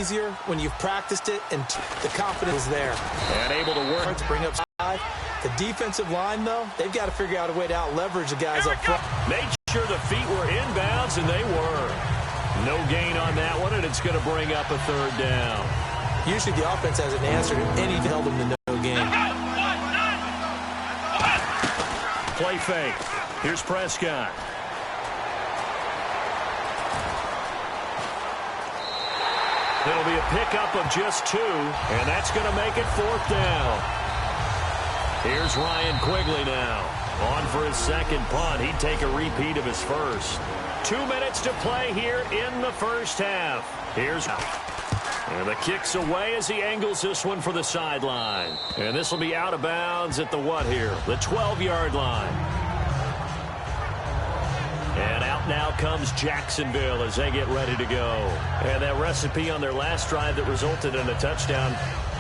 easier when you've practiced it and the confidence is there. And able to work to bring up five. The defensive line, though, they've got to figure out a way to out-leverage the guys up front. Made sure the feet were inbounds, and they were. No gain on that one, and it's going to bring up a third down. Usually the offense hasn't answered anything held them to no gain. Play fake. Here's Prescott. It'll be a pickup of just 2, and that's going to make it fourth down. Here's Ryan Quigley now. On for his second punt. He'd take a repeat of his first. 2 minutes to play here in the first half. And the kick's away as he angles this one for the sideline. And this will be out of bounds at the here? The 12-yard line. And out now comes Jacksonville as they get ready to go. And that recipe on their last drive that resulted in a touchdown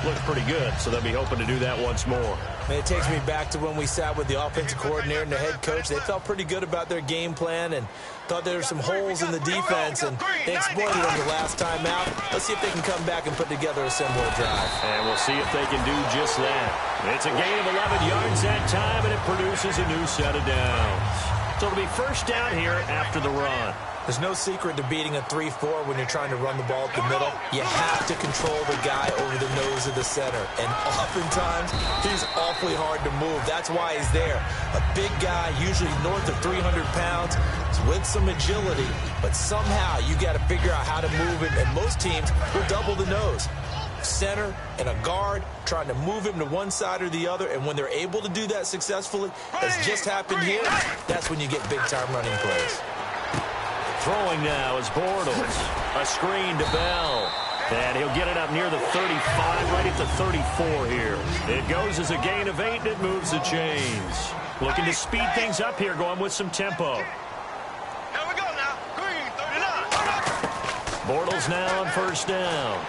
looked pretty good, so they'll be hoping to do that once more. It takes me back to when we sat with the offensive coordinator and the head coach. They felt pretty good about their game plan and thought there were some holes in the defense, and they exploited them the last time out. Let's see if they can come back and put together a similar drive. And we'll see if they can do just that. It's a gain of 11 yards that time, and it produces a new set of downs. So it'll be first down here after the run. There's no secret to beating a 3-4 when you're trying to run the ball at the middle. You have to control the guy over the nose of the center. And oftentimes, he's awfully hard to move. That's why he's there. A big guy, usually north of 300 pounds, with some agility. But somehow, you got to figure out how to move him. And most teams will double the nose. Center and a guard trying to move him to one side or the other. And when they're able to do that successfully, as just happened here, that's when you get big-time running plays. Throwing now is Bortles. A screen to Bell. And he'll get it up near the 35, right at the 34 here. It goes as a gain of 8, and it moves the chains. Looking to speed things up here, going with some tempo. Here we go now. Green, 39. Bortles now on first down.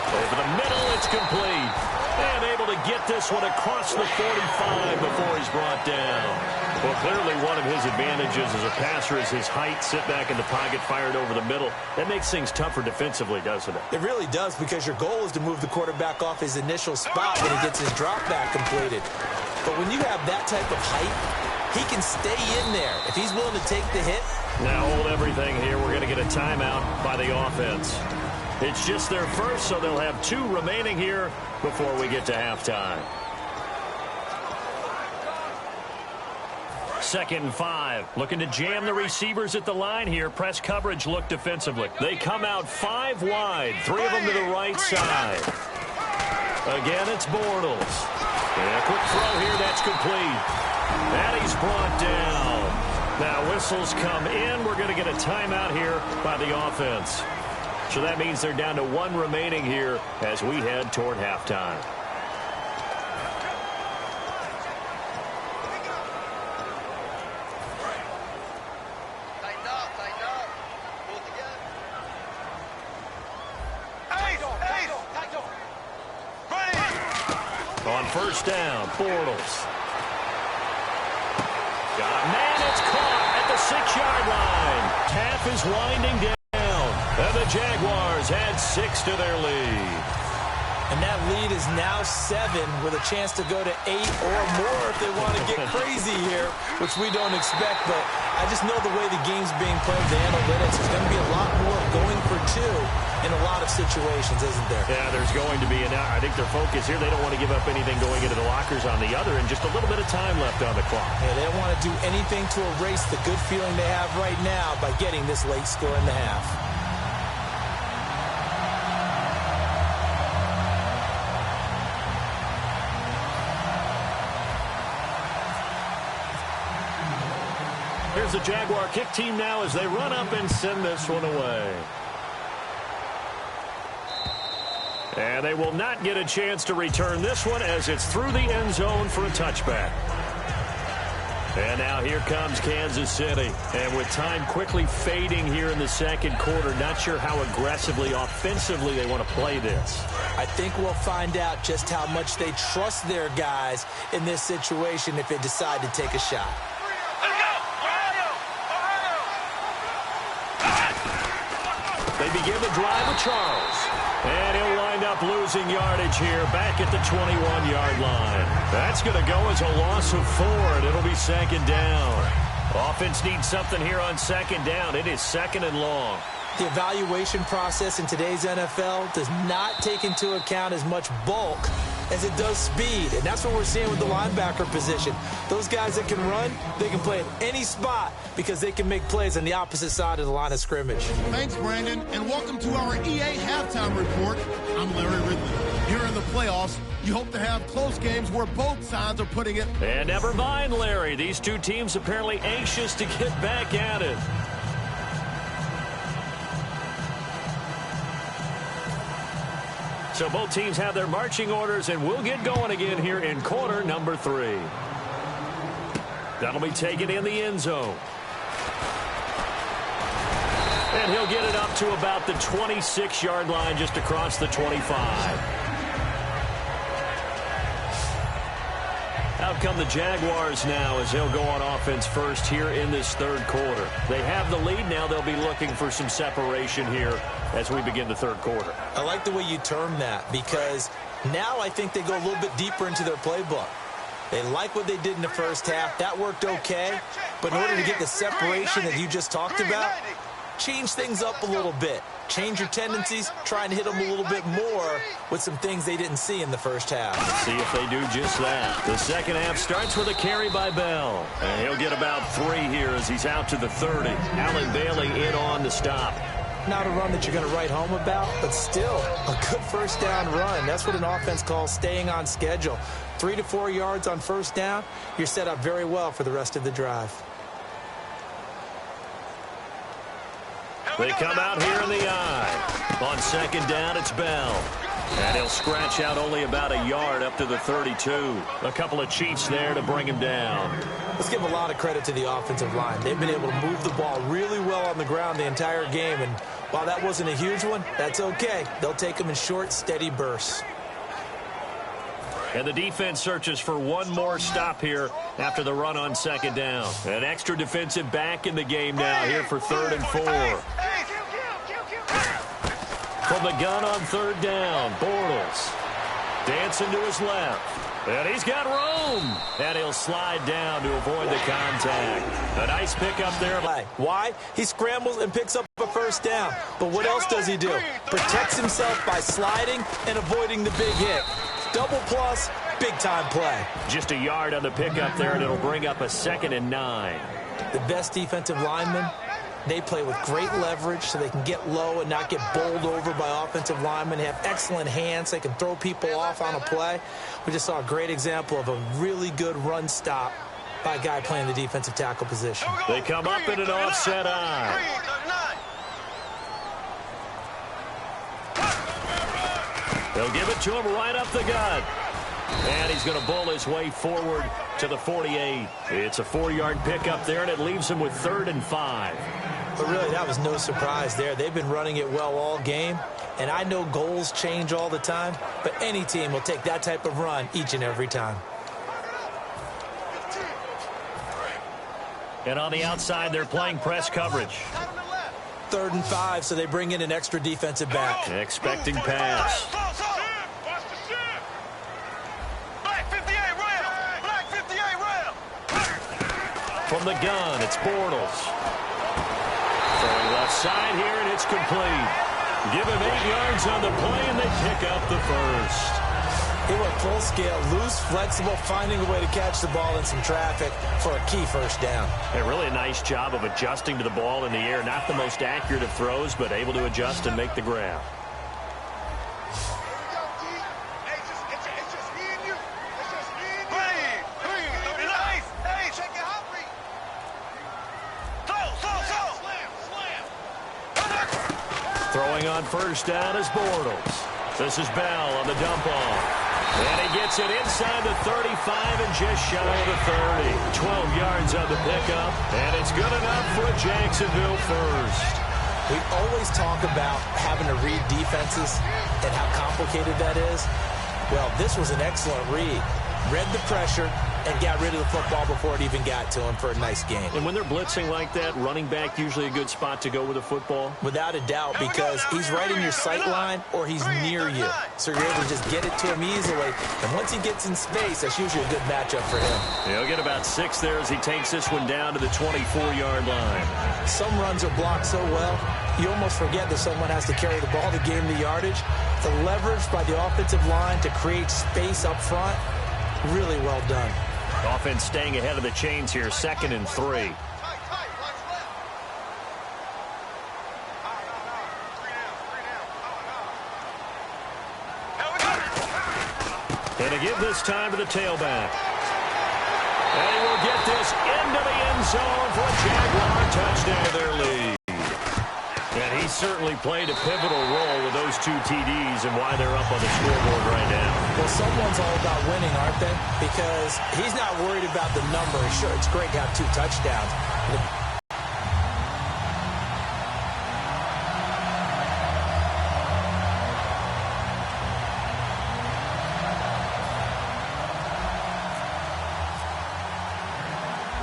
Over the middle, it's complete. And able to get this one across the 45 before he's brought down. Well, clearly one of his advantages as a passer is his height. Sit back in the pocket, fired over the middle. That makes things tougher defensively, doesn't it? It really does, because your goal is to move the quarterback off his initial spot when he gets his drop back completed. But when you have that type of height, he can stay in there if he's willing to take the hit. Now hold everything here. We're going to get a timeout by the offense. It's just their first, so they'll have 2 remaining here before we get to halftime. 2nd and 5. Looking to jam the receivers at the line here. Press coverage look defensively. They come out 5 wide. 3 of them to the right side. Again, it's Bortles. And a quick throw here. That's complete. And he's brought down. Now whistles come in. We're going to get a timeout here by the offense. So that means they're down to 1 remaining here as we head toward halftime. On first down, Bortles. Got a man, it's caught at the 6-yard line. Half is winding down. And the Jaguars add 6 to their lead. And that lead is now 7 with a chance to go to 8 or more if they want to get crazy here, which we don't expect. But I just know the way the game's being played, the analytics, there's going to be a lot more going for 2 in a lot of situations, isn't there? Yeah, there's going to be. And I think their focus here, they don't want to give up anything going into the lockers on the other, and just a little bit of time left on the clock. Yeah, they don't want to do anything to erase the good feeling they have right now by getting this late score in the half. Here's the Jaguar kick team now as they run up and send this one away. And they will not get a chance to return this one as it's through the end zone for a touchback. And now here comes Kansas City. And with time quickly fading here in the second quarter, not sure how aggressively, offensively they want to play this. I think we'll find out just how much they trust their guys in this situation if they decide to take a shot. They begin the drive with Charles. up losing yardage here back at the 21-yard line. That's going to go as a loss of 4, and it'll be second down. Offense needs something here on second down. It is second and long. The evaluation process in today's NFL does not take into account as much bulk as it does speed, and that's what we're seeing with the linebacker position. Those guys that can run, they can play at any spot because they can make plays on the opposite side of the line of scrimmage. Thanks, Brandon, and welcome to our EA Halftime Report. I'm Larry Ridley. Here in the playoffs, you hope to have close games where both sides are putting it. And never mind, Larry. These two teams apparently anxious to get back at it. So both teams have their marching orders, and we'll get going again here in quarter number 3. That'll be taken in the end zone. And he'll get it up to about the 26-yard line, just across the 25. Out come the Jaguars now as they'll go on offense first here in this third quarter. They have the lead now. They'll be looking for some separation here as we begin the third quarter. I like the way you term that because now I think they go a little bit deeper into their playbook. They like what they did in the first half. That worked okay. But in order to get the separation that you just talked about, change things up a little bit. Change your tendencies, try and hit them a little bit more with some things they didn't see in the first half. Let's see if they do just that. The second half starts with a carry by Bell. And he'll get about 3 here as he's out to the 30. Allen Bailey in on the stop. Not a run that you're going to write home about, but still a good first down run. That's what an offense calls staying on schedule. 3 to 4 yards on first down, you're set up very well for the rest of the drive. They come out here in the eye. On second down, it's Bell. And he'll scratch out only about a yard up to the 32. A couple of cheats there to bring him down. Let's give a lot of credit to the offensive line. They've been able to move the ball really well on the ground the entire game. And while that wasn't a huge one, that's okay. They'll take them in short, steady bursts. And the defense searches for one more stop here after the run on second down. An extra defensive back in the game now here for 3rd and 4. From the gun on 3rd down, Bortles dancing to his left. And he's got room. And he'll slide down to avoid the contact. A nice pickup there. Why? He scrambles and picks up a first down. But what else does he do? Protects himself by sliding and avoiding the big hit. Double plus, big-time play. Just a yard on the pickup there, and it'll bring up a 2nd and 9. The best defensive linemen, they play with great leverage so they can get low and not get bowled over by offensive linemen. They have excellent hands. They can throw people off on a play. We just saw a great example of a really good run stop by a guy playing the defensive tackle position. They come up in an offset eye. They'll give it to him right up the gut. And he's going to bull his way forward to the 48. It's a 4-yard pickup there, and it leaves him with 3rd and 5. But really, that was no surprise there. They've been running it well all game. And I know goals change all the time, but any team will take that type of run each and every time. And on the outside, they're playing press coverage. 3rd and 5, so they bring in an extra defensive back. Expecting pass. From the gun, it's Bortles. Throwing left side here, and it's complete. Give him 8 yards on the play, and they pick up the first. He went full scale, loose, flexible, finding a way to catch the ball in some traffic for a key first down. And really a nice job of adjusting to the ball in the air. Not the most accurate of throws, but able to adjust and make the grab. Throwing on first down is Bortles. This is Bell on the dump off. And he gets it inside the 35 and just shy of the 30. 12 yards on the pickup, and it's good enough for a Jacksonville first. We always talk about having to read defenses and how complicated that is. Well, this was an excellent read. Read the pressure and got rid of the football before it even got to him for a nice gain. And when they're blitzing like that, running back usually a good spot to go with the football? Without a doubt, because he's right in your sight line or he's near you. So you're able to just get it to him easily. And once he gets in space, that's usually a good matchup for him. He'll get about 6 there as he takes this one down to the 24-yard line. Some runs are blocked so well, you almost forget that someone has to carry the ball to gain the yardage. The leverage by the offensive line to create space up front, really well done. Offense staying ahead of the chains here, 2nd and 3. And to give this time to the tailback. And he will get this into the end zone for a Jaguar touchdown, their lead. And he certainly played a pivotal role with those 2 TDs and why they're up on the scoreboard right now. Well, someone's all about winning, aren't they? Because he's not worried about the number. Sure, it's great to have 2 touchdowns.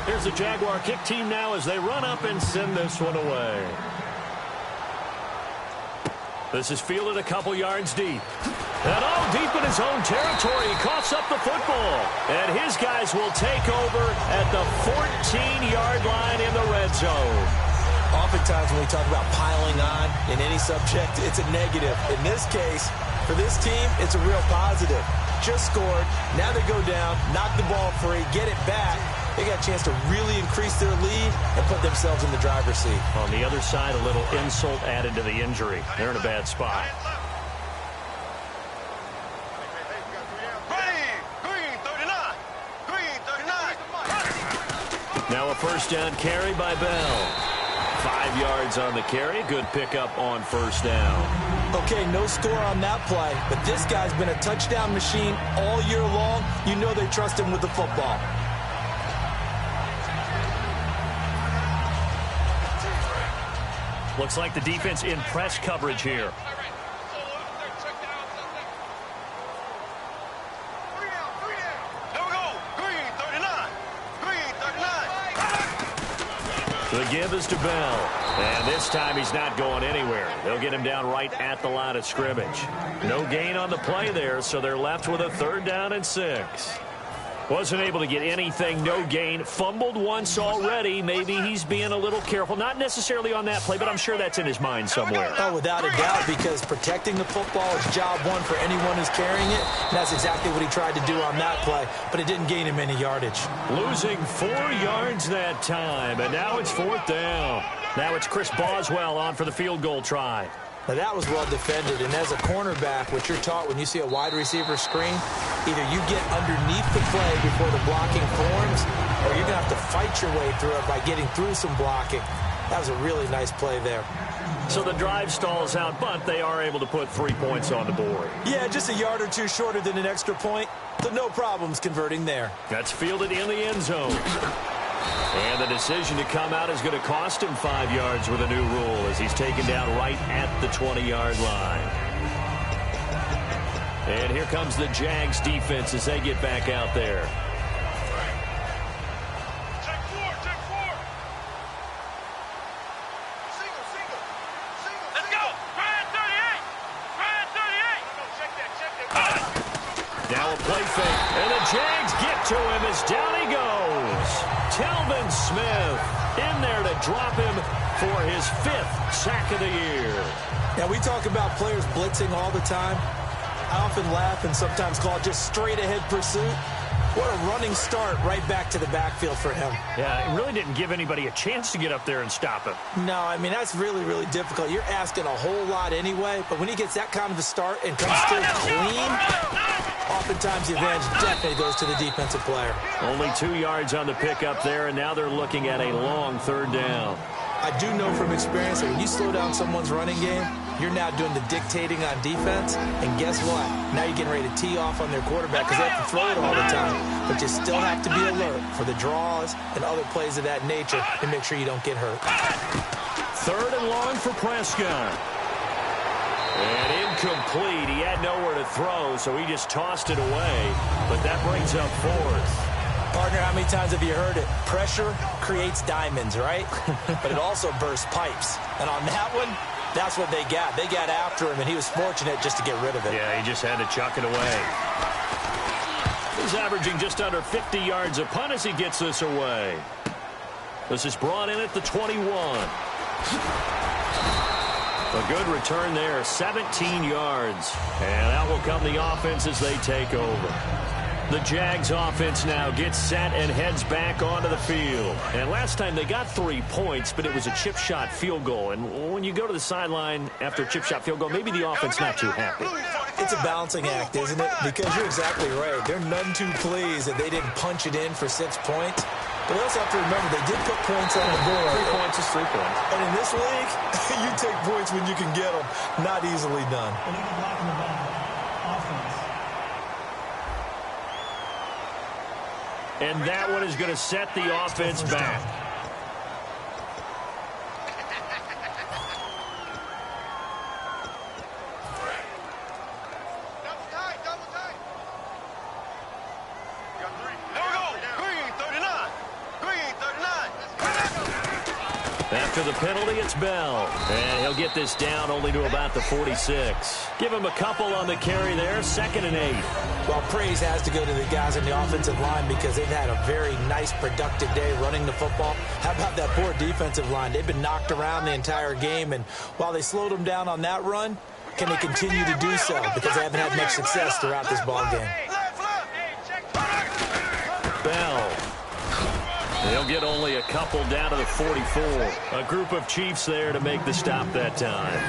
Here's the Jaguar kick team now as they run up and send this one away. This is fielded a couple yards deep. And all deep in his own territory. He coughs up the football. And his guys will take over at the 14-yard line in the red zone. Oftentimes when we talk about piling on in any subject, it's a negative. In this case, for this team, it's a real positive. Just scored. Now they go down, knock the ball free, get it back. They got a chance to really increase their lead and put themselves in the driver's seat. On the other side, a little insult added to the injury. They're in a bad spot. Now a first down carry by Bell. 5 yards on the carry. Good pickup on first down. Okay, no score on that play, but this guy's been a touchdown machine all year long. You know they trust him with the football. Looks like the defense in press coverage here. The give is to Bell. And this time he's not going anywhere. They'll get him down right at the line of scrimmage. No gain on the play there, so they're left with a 3rd down and 6. Wasn't able to get anything, no gain. Fumbled once already. Maybe he's being a little careful. Not necessarily on that play, but I'm sure that's in his mind somewhere. Oh, without a doubt, because protecting the football is job one for anyone who's carrying it. And that's exactly what he tried to do on that play, but it didn't gain him any yardage. Losing 4 yards that time, and now it's 4th down. Now it's Chris Boswell on for the field goal try. Now, that was well defended, and as a cornerback, what you're taught when you see a wide receiver screen, either you get underneath the play before the blocking forms, or you're going to have to fight your way through it by getting through some blocking. That was a really nice play there. So the drive stalls out, but they are able to put 3 points on the board. Yeah, just a yard or two shorter than an extra point, so no problems converting there. That's fielded in the end zone. And the decision to come out is going to cost him 5 yards with a new rule as he's taken down right at the 20-yard line. And here comes the Jags defense as they get back out there. Check four. Single. Let's go. Brian 38. Check that. Now a play fake. And the Jags get to him as down he goes. Telvin Smith in there to drop him for his 5th sack of the year. Now, we talk about players blitzing all the time. I often laugh and sometimes call it just straight-ahead pursuit. What a running start right back to the backfield for him. Yeah, it really didn't give anybody a chance to get up there and stop him. No, I mean, that's really, really difficult. You're asking a whole lot anyway, but when he gets that kind of a start and comes through clean, oftentimes the advantage definitely goes to the defensive player. Only 2 yards on the pickup there, and now they're looking at a long 3rd down. I do know from experience that when you slow down someone's running game, you're now doing the dictating on defense, and guess what? Now you're getting ready to tee off on their quarterback because they have to throw it all the time. But you still have to be alert for the draws and other plays of that nature to make sure you don't get hurt. 3rd and long for Prescott. And incomplete. He had nowhere to throw, so he just tossed it away. But that brings up 4th. Partner, how many times have you heard it? Pressure creates diamonds, right? But it also bursts pipes. And on that one, that's what they got. They got after him, and he was fortunate just to get rid of it. Yeah, he just had to chuck it away. He's averaging just under 50 yards a punt as he gets this away. This is brought in at the 21. A good return there, 17 yards. And out will come the offense as they take over. The Jags offense now gets set and heads back onto the field. And last time they got 3 points, but it was a chip shot field goal. And when you go to the sideline after a chip shot field goal, maybe the offense not too happy. It's a balancing act, isn't it? Because you're exactly right. They're none too pleased that they didn't punch it in for 6 points. But they also have to remember they did put points on the board. 3 points is 3 points. And in this league, you take points when you can get them. Not easily done. And that one is going to set the offense back. Double tight, double tight. You got 3. There we go. Green, 39. Green, 39. After the penalty, it's Bell. And he'll get this down only to about the 46. Give him a couple on the carry there, 2nd and 8. Well, praise has to go to the guys on the offensive line because they've had a very nice, productive day running the football. How about that poor defensive line? They've been knocked around the entire game, and while they slowed them down on that run, can they continue to do so? Because they haven't had much success throughout this ball game. Bell. They'll get only a couple down to the 44. A group of Chiefs there to make the stop that time.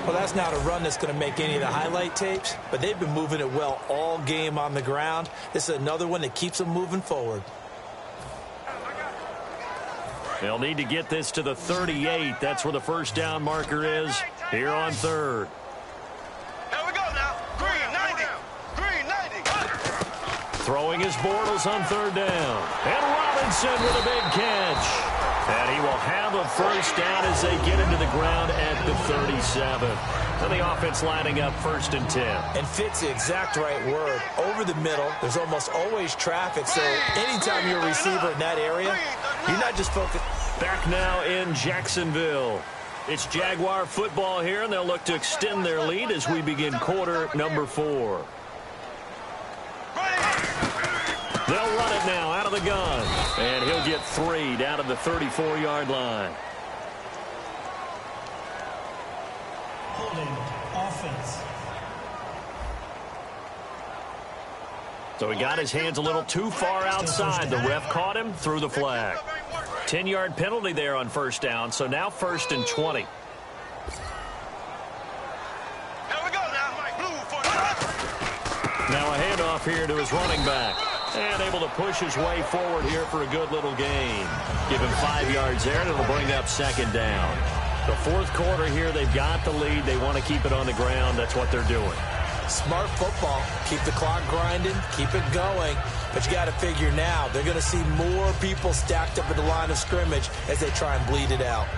Well, that's not a run that's going to make any of the highlight tapes, but they've been moving it well all game on the ground. This is another one that keeps them moving forward. They'll need to get this to the 38. That's where the first down marker is here on 3rd. Here we go now. Green, 90. Green, 90. Throwing his Bortles on 3rd down. And Robinson with a big catch. And he will have a first down as they get into the ground at the 37. And the offense lining up 1st and 10. And fits the exact right word. Over the middle, there's almost always traffic, so anytime you're a receiver in that area, you're not just focused. Back now in Jacksonville. It's Jaguar football here, and they'll look to extend their lead as we begin quarter number 4. They'll run it now out of the gun. And he'll get 3 down to the 34-yard line. Holding offense. So he got his hands a little too far outside. The ref caught him, threw the flag. 10-yard penalty there on 1st down, so now 1st and 20. Here we go now. Blue for the Now a handoff here to his running back. And able to push his way forward here for a good little gain. Give him 5 yards there, and it'll bring up 2nd down. The 4th quarter here, they've got the lead. They want to keep it on the ground. That's what they're doing. Smart football. Keep the clock grinding. Keep it going. But you got to figure now, they're going to see more people stacked up at the line of scrimmage as they try and bleed it out.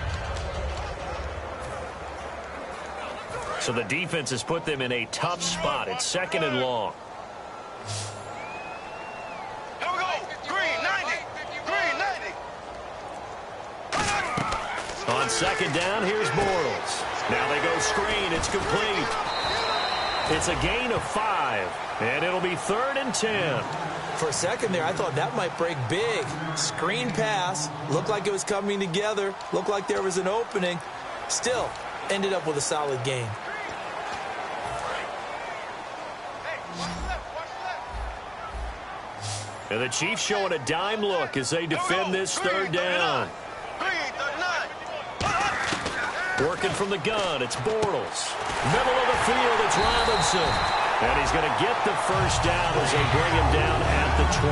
So the defense has put them in a tough spot. It's 2nd and long. Here we go. Green, 90. Green, 90. On 2nd down, here's Bortles. Now they go screen. It's complete. It's a gain of 5, and it'll be 3rd and 10. For a second there, I thought that might break big. Screen pass. Looked like it was coming together. Looked like there was an opening. Still, ended up with a solid gain. And the Chiefs showing a dime look as they defend this 3rd down. Green, 39. Working from the gun, it's Bortles. Middle of the field, it's Robinson. And he's going to get the first down as they bring him down at the 23.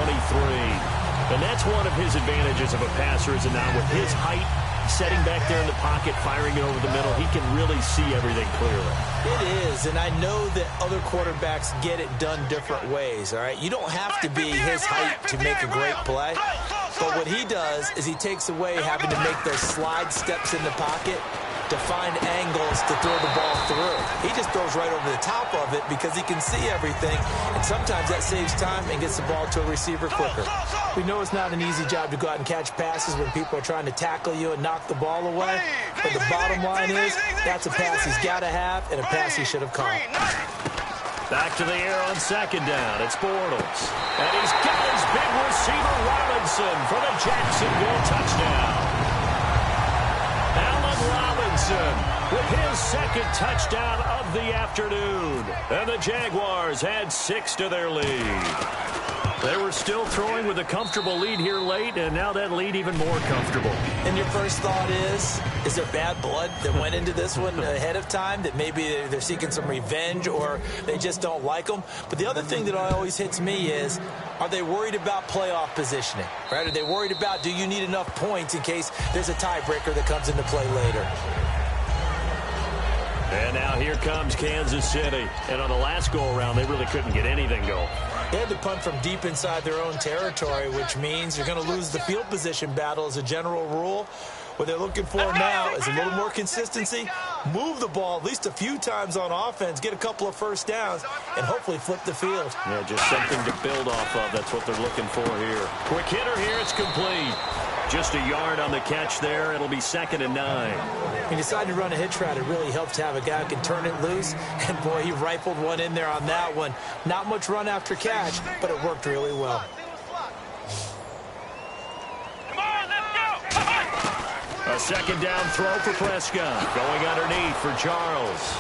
And that's one of his advantages of a passer, is now with his height, setting back there in the pocket, firing it over the middle, he can really see everything clearly. It is, and I know that other quarterbacks get it done different ways, all right? You don't have to be his height to make a great play. But what he does is he takes away having to make those slide steps in the pocket. to find angles to throw the ball through. He just throws right over the top of it because he can see everything, and sometimes that saves time and gets the ball to a receiver quicker. We know it's not an easy job to go out and catch passes when people are trying to tackle you and knock the ball away, but the bottom line is that's a pass he's got to have and a pass he should have caught. Back to the air on second down. It's Bortles. And he's got his big receiver, Robinson, for the Jacksonville touchdown. Allen Robinson with his second touchdown of the afternoon. And the Jaguars add 6 to their lead. They were still throwing with a comfortable lead here late, and now that lead even more comfortable. And your first thought is there bad blood that went into this one ahead of time, that maybe they're seeking some revenge or they just don't like them? But the other thing that always hits me is, are they worried about playoff positioning? Right? Are they worried about, do you need enough points in case there's a tiebreaker that comes into play later? And now here comes Kansas City. And on the last go-around, they really couldn't get anything going. They had to punt from deep inside their own territory, which means you're going to lose the field position battle as a general rule. What they're looking for now is a little more consistency, move the ball at least a few times on offense, get a couple of first downs, and hopefully flip the field. Yeah, just something to build off of. That's what they're looking for here. Quick hitter here. It's complete. Just a yard on the catch there. It'll be 2nd and 9. He decided to run a hitch route. It really helps to have a guy who can turn it loose. And, boy, he rifled one in there on that one. Not much run after catch, but it worked really well. Come on, let's go. A 2nd down throw for Prescott. Going underneath for Charles.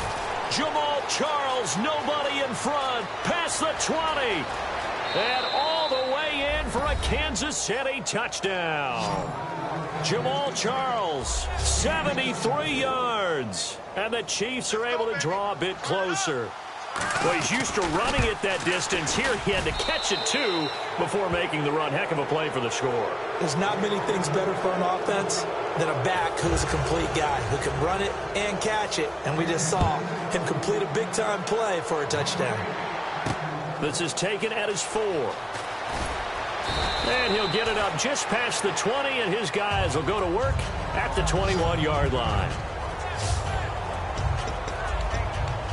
Jamal Charles, nobody in front. Past the 20. And all the way in for a Kansas City touchdown. Jamal Charles, 73 yards. And the Chiefs are able to draw a bit closer. Well, he's used to running it that distance. Here he had to catch it, too, before making the run. Heck of a play for the score. There's not many things better for an offense than a back who's a complete guy who can run it and catch it. And we just saw him complete a big-time play for a touchdown. This is taken at his 4. And he'll get it up just past the 20, and his guys will go to work at the 21-yard line.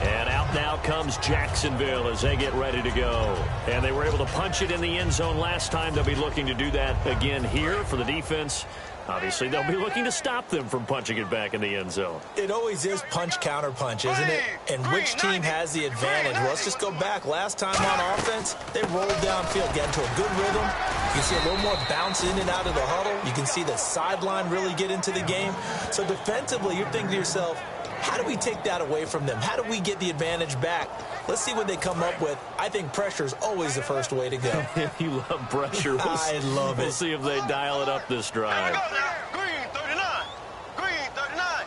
And out now comes Jacksonville as they get ready to go. And they were able to punch it in the end zone last time. They'll be looking to do that again here for the defense. Obviously, they'll be looking to stop them from punching it back in the end zone. It always is punch-counter-punch, isn't it? And which team has the advantage? Well, let's just go back. Last time on offense, they rolled downfield, get into a good rhythm. You can see a little more bounce in and out of the huddle. You can see the sideline really get into the game. So defensively, you're thinking to yourself, how do we take that away from them? How do we get the advantage back? Let's see what they come up with. I think pressure is always the first way to go. You love pressure. I love it. We'll see if they dial it up this drive. Green 39. Green 39.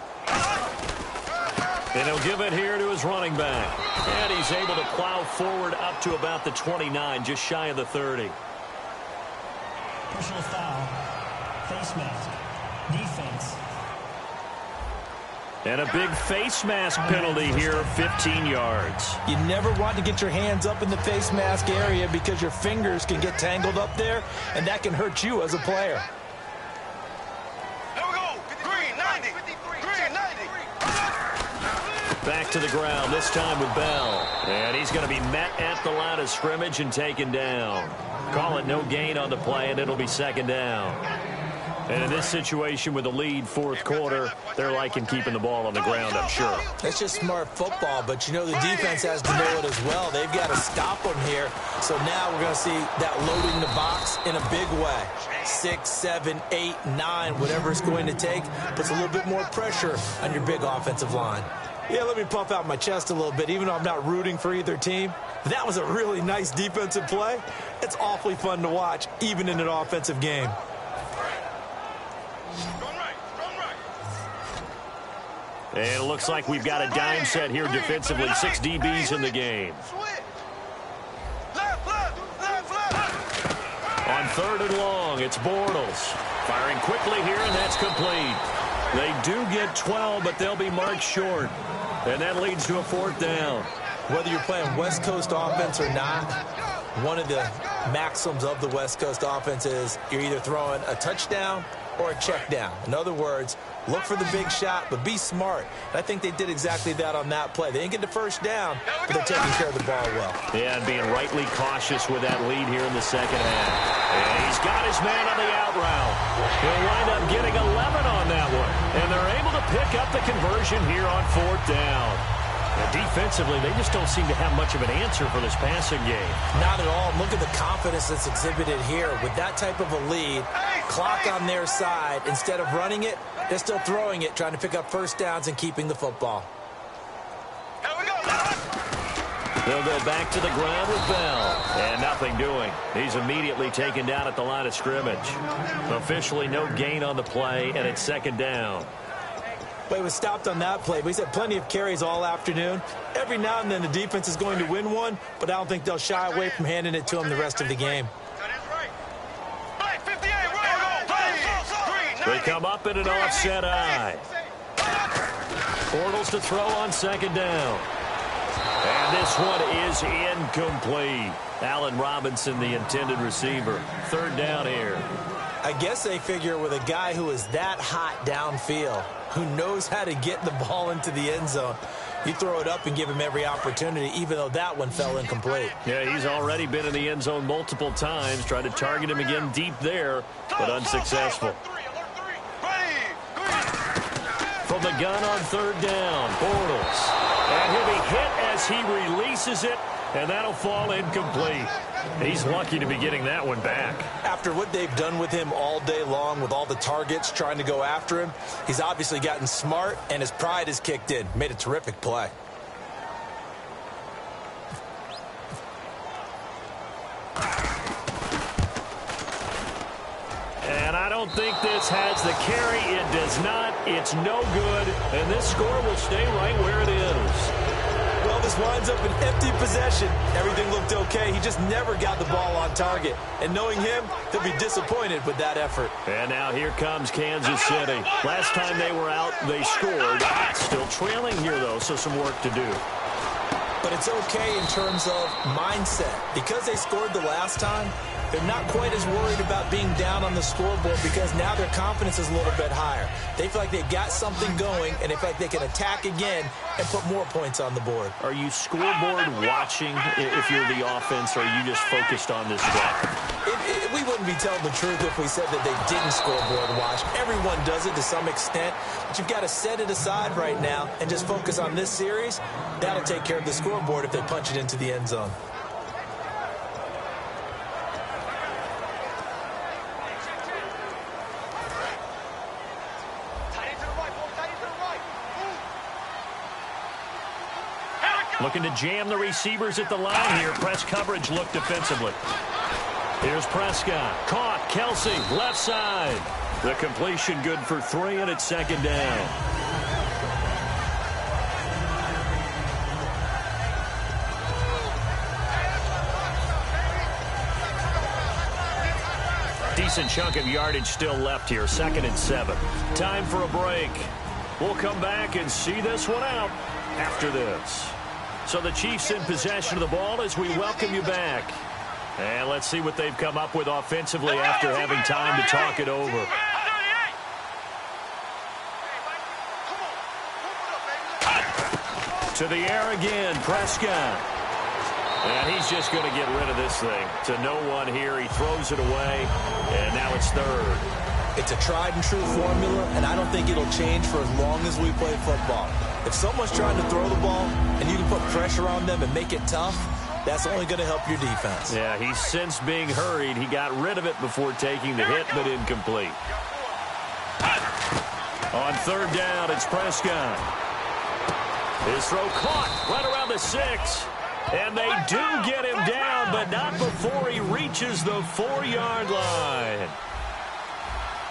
And he'll give it here to his running back. And he's able to plow forward up to about the 29, just shy of the 30. Personal foul. Face mask. Defense. And a big face mask penalty here, 15 yards. You never want to get your hands up in the face mask area because your fingers can get tangled up there, and that can hurt you as a player. There we go. Green 90. Green 90. Back to the ground, this time with Bell. And he's going to be met at the line of scrimmage and taken down. Call it no gain on the play, and it'll be 2nd down. And in this situation with the lead, 4th quarter, they're liking keeping the ball on the ground, I'm sure. That's just smart football, but you know the defense has to know it as well. They've got to stop them here. So now we're going to see that loading the box in a big way. 6, 7, 8, 9, whatever it's going to take, puts a little bit more pressure on your big offensive line. Yeah, let me puff out my chest a little bit, even though I'm not rooting for either team. That was a really nice defensive play. It's awfully fun to watch, even in an offensive game. And it looks like we've got a dime set here defensively. 6 DBs in the game. On 3rd and long, it's Bortles. Firing quickly here, and that's complete. They do get 12, but they'll be marked short. And that leads to a 4th down. Whether you're playing West Coast offense or not, one of the maxims of the West Coast offense is you're either throwing a touchdown or a check down. In other words, look for the big shot, but be smart. And I think they did exactly that on that play. They didn't get the first down, but they're taking care of the ball well. Yeah, and being rightly cautious with that lead here in the second half. And he's got his man on the out route. He'll wind up getting 11 on that one. And they're able to pick up the conversion here on 4th down. And defensively, they just don't seem to have much of an answer for this passing game. Not at all. Look at the confidence that's exhibited here. With that type of a lead, clock on their side, instead of running it, they're still throwing it, trying to pick up first downs and keeping the football. They'll go back to the ground with Bell. And nothing doing. He's immediately taken down at the line of scrimmage. Officially no gain on the play, and it's 2nd down. But he was stopped on that play. But he's had plenty of carries all afternoon. Every now and then the defense is going to win one, but I don't think they'll shy away from handing it to him the rest of the game. They come up in an offset eye. Bortles to throw on 2nd down. And this one is incomplete. Allen Robinson, the intended receiver. 3rd down here. I guess they figure with a guy who is that hot downfield, who knows how to get the ball into the end zone, you throw it up and give him every opportunity, even though that one fell incomplete. Yeah, he's already been in the end zone multiple times, tried to target him again deep there, but unsuccessful. From the gun on 3rd down, Bortles. And he'll be hit as he releases it, and that'll fall incomplete. He's lucky to be getting that one back. After what they've done with him all day long, with all the targets trying to go after him, he's obviously gotten smart, and his pride has kicked in. Made a terrific play. And I don't think this has the carry. It does not. It's no good. And this score will stay right where it is. Well, this winds up an empty possession. Everything looked okay. He just never got the ball on target. And knowing him, he'll be disappointed with that effort. And now here comes Kansas City. Last time they were out, they scored. Still trailing here, though, so some work to do. But it's okay in terms of mindset. Because they scored the last time, they're not quite as worried about being down on the scoreboard because now their confidence is a little bit higher. They feel like they've got something going, and they feel like they can attack again and put more points on the board. Are you scoreboard watching if you're the offense, or are you just focused on this drive? We wouldn't be telling the truth if we said that they didn't scoreboard watch. Everyone does it to some extent, but you've got to set it aside right now and just focus on this series. That'll take care of the scoreboard if they punch it into the end zone. Looking to jam the receivers at the line here. Press coverage look defensively. Here's Prescott. Caught. Kelsey, left side. The completion good for 3, and it's 2nd down. Decent chunk of yardage still left here. 2nd and 7. Time for a break. We'll come back and see this one out after this. So the Chiefs in possession of the ball as we welcome you back. And let's see what they've come up with offensively after having time to talk it over. To the air again, Prescott. And he's just going to get rid of this thing. To no one here, he throws it away, and now it's 3rd. It's a tried-and-true formula, and I don't think it'll change for as long as we play football. If someone's trying to throw the ball and you can put pressure on them and make it tough, that's only going to help your defense. Yeah, he's since being hurried. He got rid of it before taking the hit, but incomplete. On 3rd down, it's Prescott. His throw caught right around the 6. And they do get him down, but not before he reaches the 4-yard line.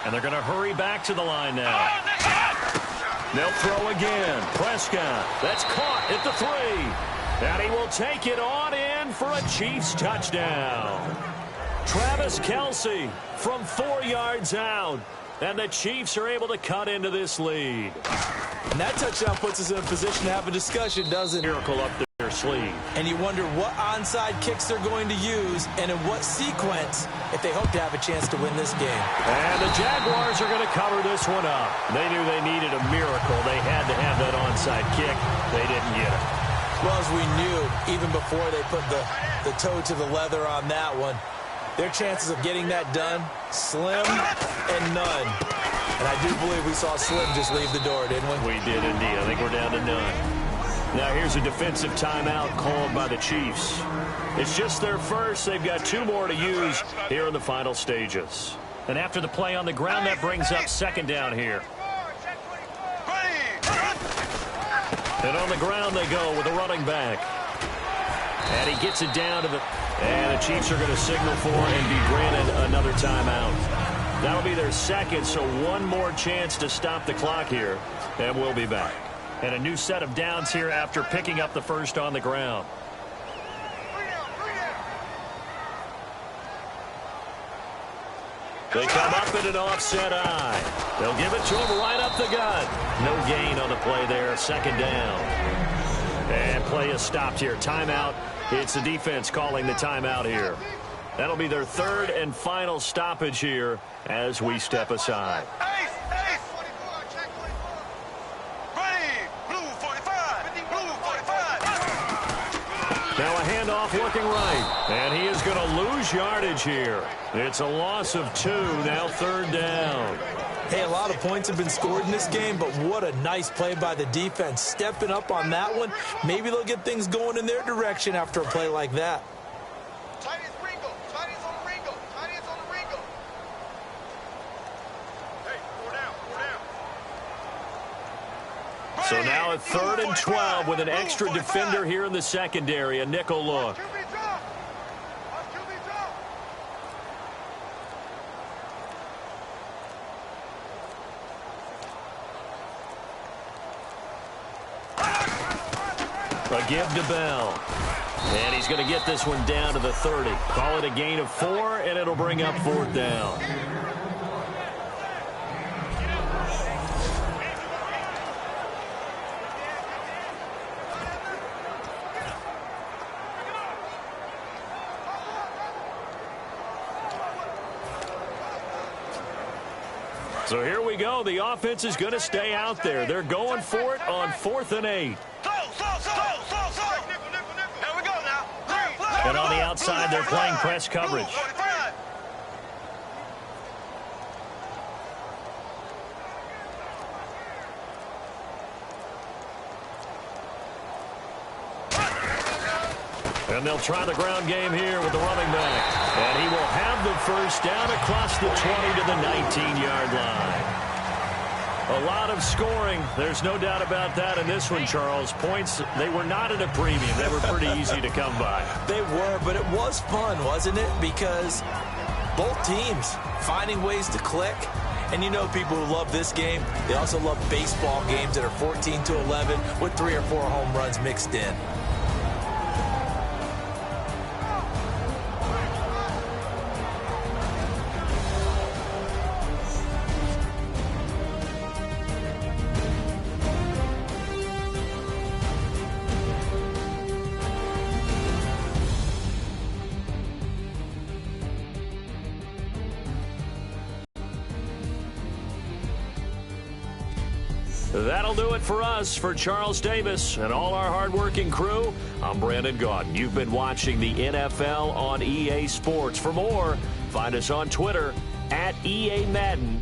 And they're going to hurry back to the line now. They'll throw again. Prescott. That's caught at the 3. And he will take it on in for a Chiefs touchdown. Travis Kelce from 4 yards out. And the Chiefs are able to cut into this lead. And that touchdown puts us in a position to have a discussion, doesn't it? Miracle up there their sleeve. And you wonder what onside kicks they're going to use and in what sequence if they hope to have a chance to win this game. And the Jaguars are going to cover this one up. They knew they needed a miracle. They had to have that onside kick. They didn't get it. Well, as we knew, even before they put the toe to the leather on that one, their chances of getting that done, slim and none. And I do believe we saw Slim just leave the door, didn't we? We did indeed. I think we're down to none. Now here's a defensive timeout called by the Chiefs. It's just their first. They've got 2 more to use here in the final stages. And after the play on the ground, that brings up second down here. And on the ground they go with a running back. And he gets it down to the... And the Chiefs are going to signal for and be granted another timeout. That'll be their second, so one more chance to stop the clock here. And we'll be back. And a new set of downs here after picking up the first on the ground. They come up in an offset eye. They'll give it to him right up the gut. No gain on the play there. Second down. And play is stopped here. Timeout. It's the defense calling the timeout here. That'll be their third and final stoppage here as we step aside. Now a handoff looking right. And he is going to lose yardage here. It's a loss of 2. Now third down. Hey, a lot of points have been scored in this game, but what a nice play by the defense. Stepping up on that one. Maybe they'll get things going in their direction after a play like that. So now at 3rd and 12 with an extra defender here in the secondary. A nickel look. A give to Bell. And he's going to get this one down to the 30. Call it a gain of 4, and it'll bring up 4th down. So here we go. The offense is going to stay out there. They're going for it on 4th and 8. And on the outside, they're playing press coverage. And they'll try the ground game here with the running back. And he will have the first down across the 20 to the 19-yard line. A lot of scoring. There's no doubt about that in this one, Charles. Points, they were not at a premium. They were pretty easy to come by. They were, but it was fun, wasn't it? Because both teams finding ways to click. And you know people who love this game, they also love baseball games that are 14-11 with 3 or 4 home runs mixed in. That'll do it for us. For Charles Davis and all our hardworking crew, I'm Brandon Gaudin. You've been watching the NFL on EA Sports. For more, find us on Twitter at EA Madden.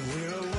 We're